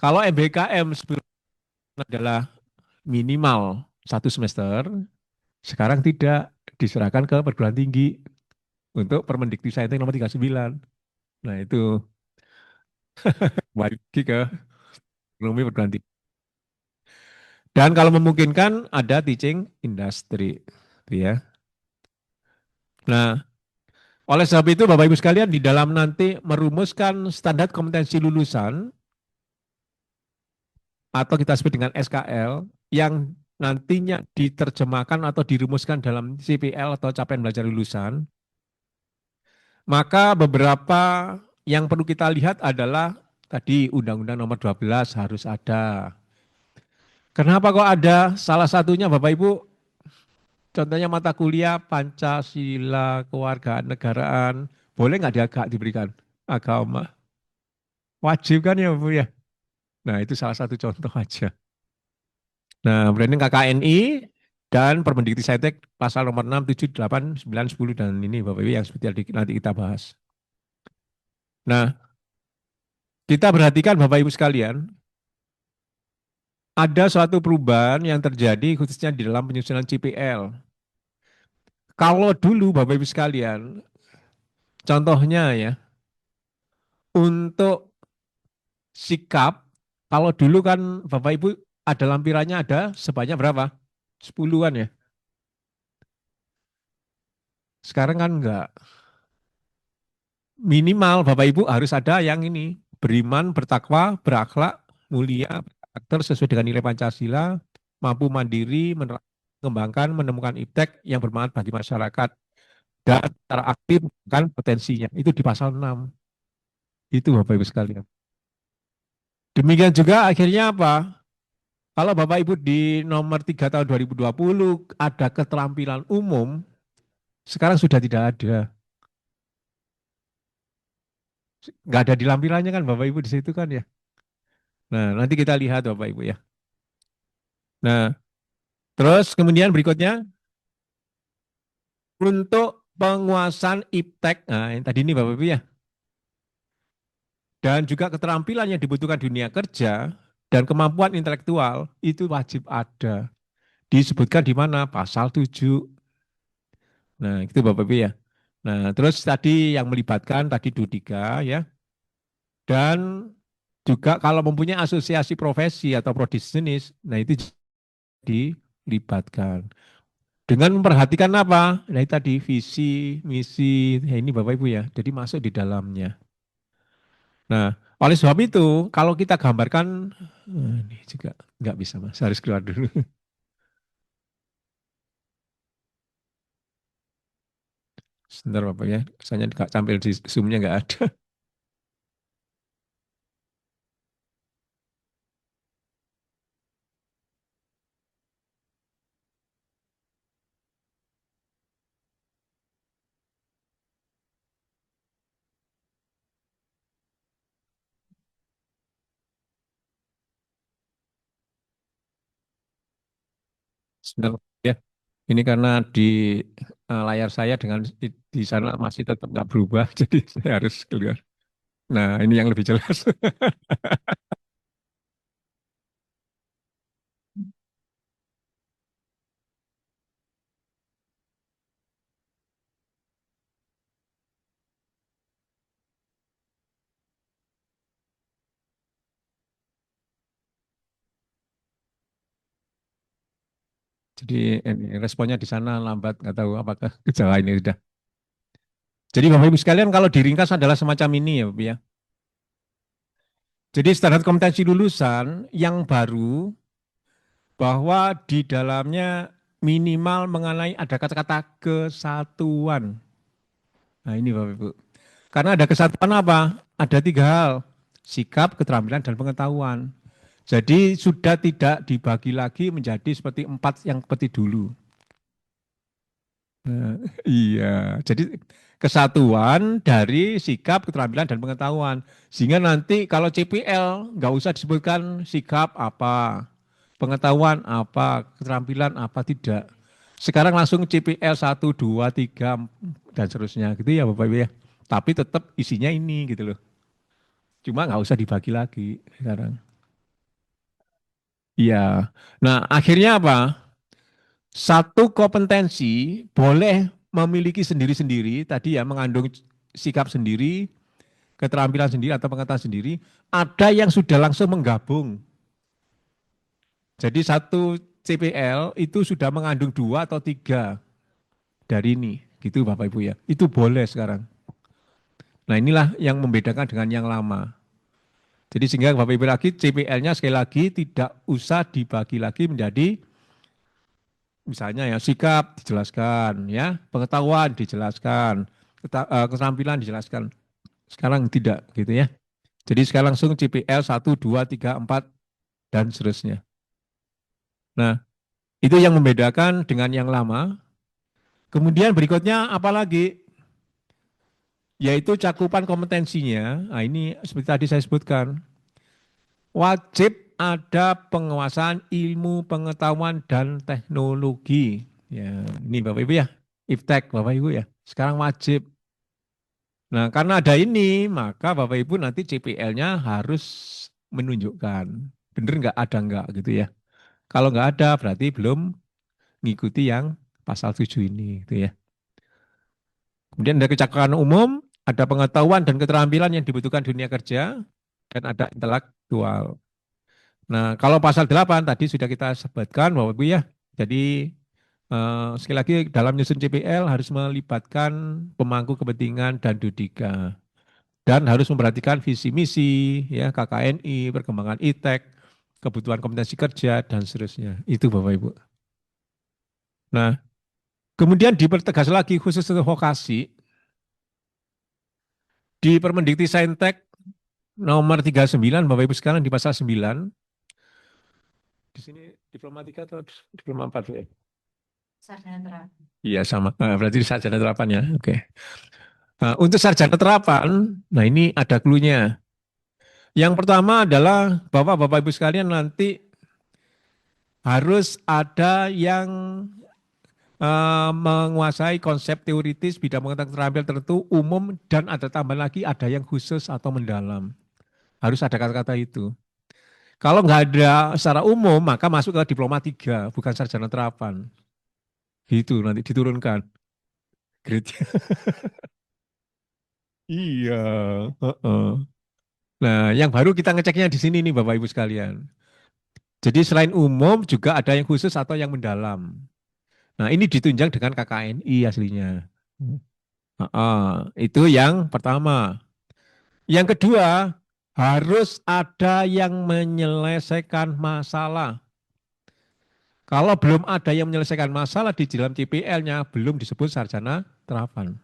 Kalau MBKM adalah minimal 1 semester, sekarang tidak diserahkan ke perguruan tinggi untuk Permendikbudristek nomor 39. Nah itu balik lagi ke ekonomi perguruan tinggi. Dan kalau memungkinkan ada teaching industry, gitu ya. Nah, oleh sebab itu Bapak Ibu sekalian di dalam nanti merumuskan standar kompetensi lulusan atau kita sebut dengan SKL yang nantinya diterjemahkan atau dirumuskan dalam CPL atau capaian belajar lulusan, maka beberapa yang perlu kita lihat adalah tadi Undang-Undang Nomor 12 harus ada. Kenapa kok ada? Salah satunya Bapak Ibu, contohnya mata kuliah Pancasila, kewargaan negaraan, boleh nggak diberikan? Agama. Wajib kan ya Bu ya? Nah itu salah satu contoh aja. Nah branding KKNI dan Permendikbudristek pasal nomor 6, 7, 8, 9, 10 dan ini Bapak Ibu yang seperti nanti kita bahas. Nah kita perhatikan Bapak Ibu sekalian, ada suatu perubahan yang terjadi khususnya di dalam penyusunan CPL. Kalau dulu Bapak Ibu sekalian, contohnya ya, untuk sikap, kalau dulu kan Bapak Ibu ada lampirannya ada sebanyak berapa? 10-an ya. Sekarang kan enggak. Minimal Bapak Ibu harus ada yang ini, beriman, bertakwa, berakhlak, mulia, karakter sesuai dengan nilai Pancasila, mampu mandiri, mengembangkan, menemukan iptek yang bermanfaat bagi masyarakat, dan secara aktif kan potensinya. Itu di pasal 6. Itu Bapak Ibu sekalian. Demikian juga akhirnya apa? Kalau Bapak Ibu di nomor 3 tahun 2020 ada keterampilan umum, sekarang sudah tidak ada. Nggak ada di lampirannya kan Bapak Ibu di situ kan ya. Nah nanti kita lihat Bapak Ibu ya. Nah terus kemudian berikutnya untuk penguasaan iptek, nah yang tadi ini Bapak Ibu ya, dan juga keterampilan yang dibutuhkan dunia kerja dan kemampuan intelektual itu wajib ada. Disebutkan di mana? Pasal 7. Nah, itu Bapak Ibu ya. Nah, terus tadi yang melibatkan tadi D3 ya. Dan juga kalau mempunyai asosiasi profesi atau prodisjenis, nah itu dilibatkan. Dengan memperhatikan apa? Nah, itu tadi visi, misi, ya ini Bapak Ibu ya. Jadi masuk di dalamnya. Nah, oleh sebab itu, kalau kita gambarkan, ini juga nggak bisa Mas, harus keluar dulu. Sebentar Bapak ya, saya nggak tampil di Zoom-nya nggak ada. Sebentar ya. Ini karena di layar saya dengan di sana masih tetap nggak berubah, jadi saya harus keluar. Nah, ini yang lebih jelas. Jadi ini, responnya di sana lambat, nggak tahu apakah gejala ini sudah. Jadi Bapak Ibu sekalian kalau diringkas adalah semacam ini ya Bapak ya. Jadi standar kompetensi lulusan yang baru bahwa di dalamnya minimal mengenai ada kata-kata kesatuan. Nah ini Bapak Ibu. Karena ada kesatuan apa? Ada 3 hal. Sikap, keterampilan, dan pengetahuan. Jadi sudah tidak dibagi lagi menjadi seperti 4 yang seperti dulu. Nah, iya, jadi kesatuan dari sikap, keterampilan, dan pengetahuan. Sehingga nanti kalau CPL nggak usah disebutkan sikap apa, pengetahuan apa, keterampilan apa, tidak. Sekarang langsung CPL 1, 2, 3, dan seterusnya gitu ya Bapak Ibu ya. Tapi tetap isinya ini gitu loh. Cuma nggak usah dibagi lagi sekarang. Iya. Nah, akhirnya apa? Satu kompetensi boleh memiliki sendiri-sendiri, tadi ya mengandung sikap sendiri, keterampilan sendiri atau pengetahuan sendiri. Ada yang sudah langsung menggabung. Jadi satu CPL itu sudah mengandung dua atau tiga dari ini, gitu Bapak Ibu ya. Itu boleh sekarang. Nah inilah yang membedakan dengan yang lama. Jadi sehingga Bapak Ibu lagi CPL-nya sekali lagi tidak usah dibagi lagi menjadi misalnya ya sikap dijelaskan, ya pengetahuan dijelaskan, keterampilan dijelaskan. Sekarang tidak gitu ya. Jadi sekarang langsung CPL 1, 2, 3, 4 dan seterusnya. Nah itu yang membedakan dengan yang lama. Kemudian berikutnya apalagi? Yaitu cakupan kompetensinya. Nah ini seperti tadi saya sebutkan. Wajib ada penguasaan ilmu, pengetahuan, dan teknologi. Ya, ini Bapak Ibu ya, IPTEK Bapak Ibu ya. Sekarang wajib. Nah, karena ada ini, maka Bapak Ibu nanti CPL-nya harus menunjukkan. Bener nggak, ada nggak gitu ya. Kalau nggak ada, berarti belum ngikuti yang pasal 7 ini gitu ya. Kemudian ada kecakupan umum, ada pengetahuan dan keterampilan yang dibutuhkan dunia kerja, dan ada intelektual. Nah, kalau pasal 8 tadi sudah kita sebutkan Bapak Ibu ya. Jadi sekali lagi dalam nyusun CPL harus melibatkan pemangku kepentingan dan Dudika dan harus memperhatikan visi misi ya KKNI, perkembangan ITEK, kebutuhan kompetensi kerja dan seterusnya. Itu Bapak Ibu. Nah, kemudian dipertegas lagi khusus untuk vokasi di Permendikti Saintek nomor 39 Bapak Ibu sekarang di pasal 9. Di sini diplomatika atau diploma 4 ya? Sarjana terapan. Iya sama. Berarti sarjana terapan ya. Oke. Nah, untuk sarjana terapan, nah ini ada clue-nya. Yang pertama adalah Bapak-Bapak Ibu sekalian nanti harus ada yang menguasai konsep teoritis bidang pengetahuan terampil tertentu umum dan ada tambahan lagi ada yang khusus atau mendalam. Harus ada kata-kata itu. Kalau nggak ada secara umum maka masuk ke diploma 3 bukan sarjana terapan. Gitu nanti diturunkan grade-nya. Iya. Heeh. Nah, yang baru kita ngeceknya di sini nih Bapak Ibu sekalian. Jadi selain umum juga ada yang khusus atau yang mendalam. Nah, ini ditunjang dengan KKNI aslinya. Itu yang pertama. Yang kedua, harus ada yang menyelesaikan masalah. Kalau belum ada yang menyelesaikan masalah di dalam CPL-nya, belum disebut sarjana terapan.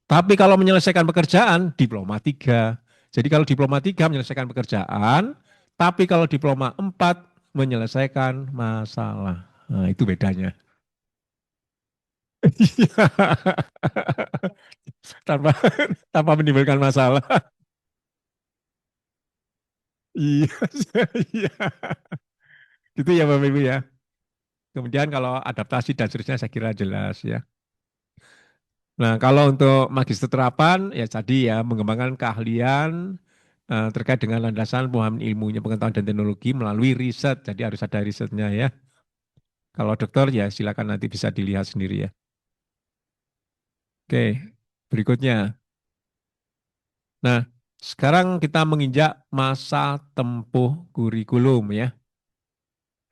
Tapi kalau menyelesaikan pekerjaan, diploma 3. Jadi kalau diploma 3 menyelesaikan pekerjaan, tapi kalau diploma 4 menyelesaikan masalah. Nah, itu bedanya. tanpa tanpa menimbulkan masalah. Iya, iya. Itu ya Bapak Ibu ya. Kemudian kalau adaptasi dan seterusnya saya kira jelas ya. Nah, kalau untuk magister terapan ya tadi ya mengembangkan keahlian terkait dengan landasan pemahaman ilmunya, pengetahuan dan teknologi melalui riset. Jadi harus ada risetnya ya. Kalau dokter ya silakan nanti bisa dilihat sendiri ya. Oke, berikutnya. Nah, sekarang kita menginjak masa tempuh kurikulum ya.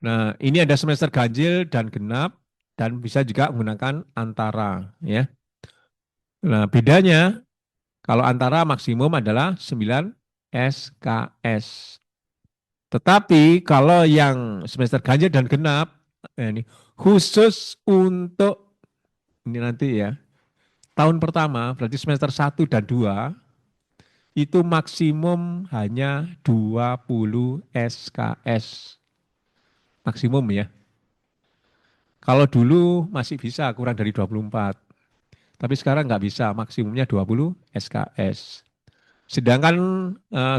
Nah, ini ada semester ganjil dan genap dan bisa juga menggunakan antara ya. Nah, bedanya kalau antara maksimum adalah 9 SKS. Tetapi kalau yang semester ganjil dan genap ini khusus untuk ini nanti ya. Tahun pertama berarti semester 1 dan 2 itu maksimum hanya 20 SKS. Maksimum ya. Kalau dulu masih bisa kurang dari 24. Tapi sekarang nggak bisa, maksimumnya 20 SKS. Sedangkan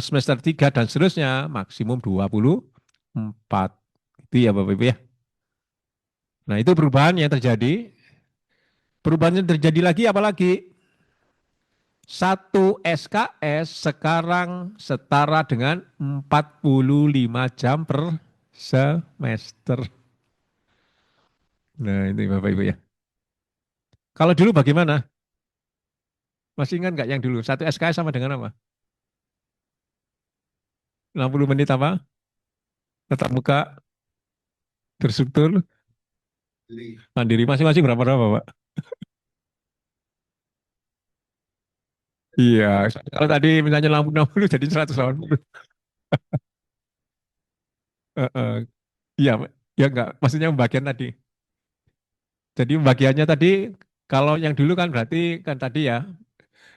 semester 3 dan seterusnya maksimum 24. Itu ya Bapak Ibu ya. Nah itu perubahan yang terjadi. Perubahan yang terjadi lagi apalagi? Satu SKS sekarang setara dengan 45 jam per semester. Nah, ini Bapak Ibu ya. Kalau dulu bagaimana? Masih ingat nggak yang dulu? Satu SKS sama dengan apa? 60 menit apa? Tetap muka, terstruktur, mandiri. Masing-masing berapa-berapa, Pak? Iya, kalau tadi misalnya lampu 60 jadi 180. Heeh. Iya, ya enggak. Maksudnya pembagian tadi. Jadi pembagiannya tadi, kalau yang dulu kan berarti kan tadi ya,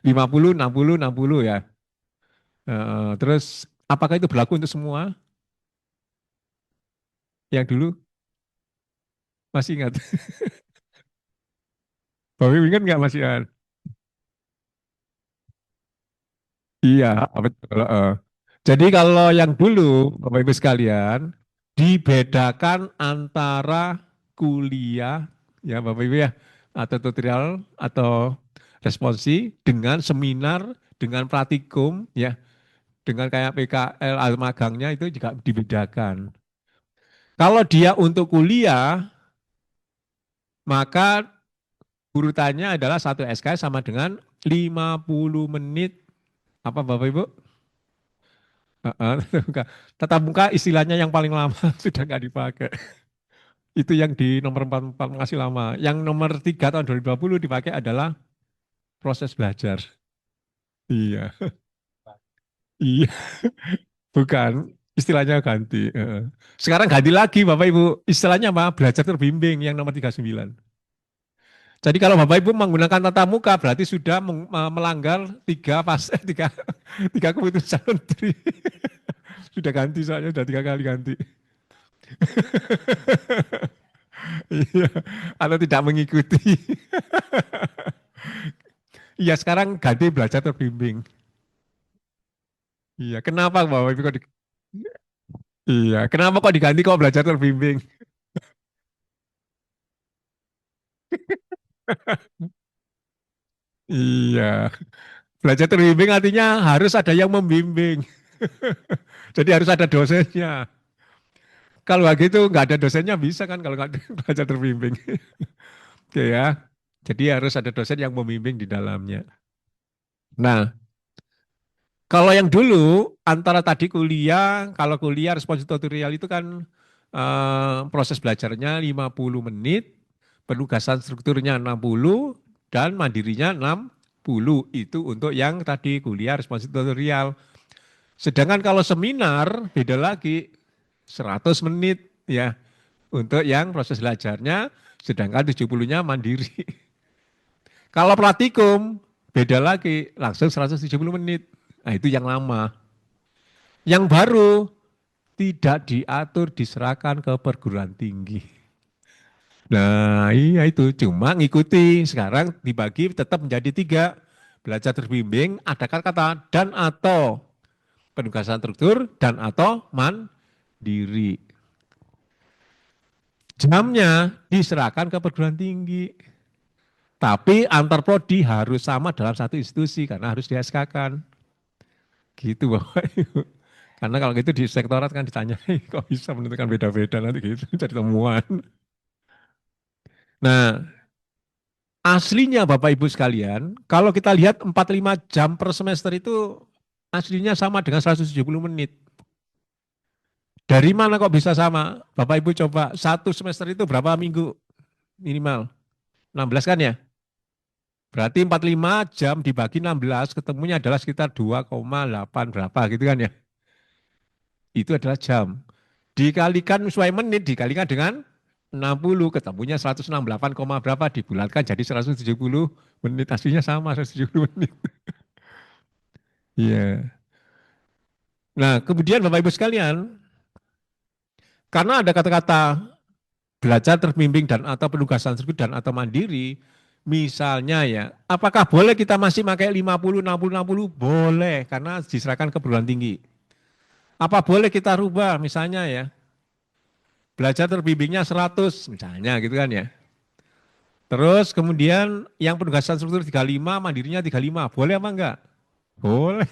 50, 60, 60 ya. Terus apakah itu berlaku untuk semua yang dulu? Masih ingat? Bapak Ibu ingat nggak Mas Ian? Iya, betul. Jadi kalau yang dulu, Bapak Ibu sekalian, dibedakan antara kuliah, ya Bapak Ibu ya, atau tutorial atau responsi dengan seminar, dengan praktikum, ya, dengan kayak PKL atau magangnya itu juga dibedakan. Kalau dia untuk kuliah, maka urutannya adalah satu SKS sama dengan 50 menit. Apa Bapak Ibu? Heeh, tatap muka istilahnya yang paling lama sudah nggak dipakai. Itu yang di nomor 44 masih lama. Yang nomor 3 tahun 2020 dipakai adalah proses belajar. Iya, iya, bukan. Istilahnya ganti. Sekarang ganti lagi Bapak Ibu. Istilahnya apa? Belajar terbimbing yang nomor 39. Jadi kalau Bapak Ibu menggunakan tatap muka berarti sudah melanggar tiga, tiga keputusan menteri. Sudah ganti soalnya sudah 3 kali ganti. Iya, atau tidak mengikuti. Iya, sekarang ganti belajar terbimbing. Iya, kenapa Bapak Ibu kok iya, kenapa kok diganti kok belajar terbimbing? Iya, belajar terbimbing artinya harus ada yang membimbing. Jadi harus ada dosennya. Kalau gitu nggak ada dosennya bisa kan kalau nggak belajar terbimbing. Oke ya. Jadi harus ada dosen yang membimbing di dalamnya. Nah, kalau yang dulu antara tadi kuliah, kalau kuliah respons tutorial itu kan proses belajarnya 50 menit, penugasan strukturnya 60 dan mandirinya 60. Itu untuk yang tadi kuliah respons tutorial. Sedangkan kalau seminar beda lagi 100 menit ya untuk yang proses belajarnya, sedangkan 70-nya mandiri. Kalau praktikum beda lagi langsung 170 menit. Nah, itu yang lama. Yang baru tidak diatur, diserahkan ke perguruan tinggi. Nah iya itu, cuma ngikuti. Sekarang dibagi tetap menjadi 3. Belajar terbimbing, ada kata-kata, dan atau penugasan struktur, dan atau mandiri. Jamnya diserahkan ke perguruan tinggi. Tapi antar prodi harus sama dalam satu institusi karena harus di-SK-kan. Gitu Bapak Ibu. Karena kalau gitu di sektorat kan ditanya, kok bisa menentukan beda-beda nanti gitu, jadi temuan. Nah, aslinya Bapak Ibu sekalian, kalau kita lihat 45 jam per semester itu aslinya sama dengan 170 menit. Dari mana kok bisa sama? Bapak Ibu coba satu semester itu berapa minggu minimal? 16 kan ya? Berarti 45 jam dibagi 16 ketemunya adalah sekitar 2,8 berapa gitu kan ya? Itu adalah jam. Dikalikan sesuai menit, dikalikan dengan 60, ketemunya 168, berapa, dibulatkan jadi 170 menit, aslinya sama 170 menit. Iya. Nah, kemudian Bapak Ibu sekalian, karena ada kata-kata belajar terbimbing dan atau penugasan tersebut dan atau mandiri, misalnya ya, apakah boleh kita masih pakai 50, 60, 60? Boleh, karena diserahkan ke perguruan tinggi. Apa boleh kita rubah misalnya ya, belajar terbimbingnya 100 misalnya gitu kan ya. Terus kemudian yang penugasan struktur 35, mandirinya 35. Boleh apa enggak? Boleh.